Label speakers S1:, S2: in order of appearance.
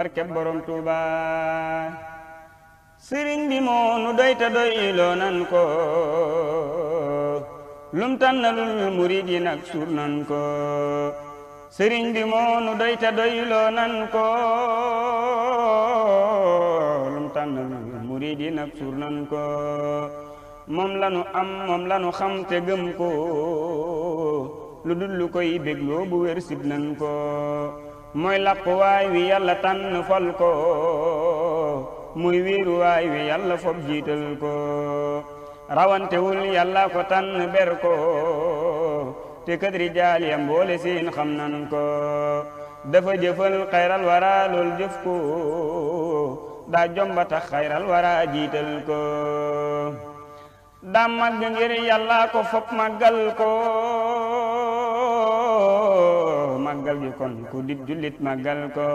S1: barke borom Tuuba sëriñ bi moo nu doy ta doyloo nan ko lum tànnalul murid yi nag suur nan ko sëriñ bi moo nu doy ta doyloo nan ko lum tànnalul murid yi nag suur nan ko moom lanu am moom lanu xam te gëm ko lu dul lu koy bégloo bu wér sib nan ko mooy làquwaay wi yàlla tànn fal ko muy wéeruwaay wi yàlla fob jiital ko rawantewul yàlla ko tànn ber ko te kat rijaal ya mboole seen xam nan ko dafa jëfal xayral wara lool jëf ko daa jomba tax xayral wara jiital ko daa màgg ngir yàlla ko fob màggal ko màggal gi kon ku dib jullit màggal ko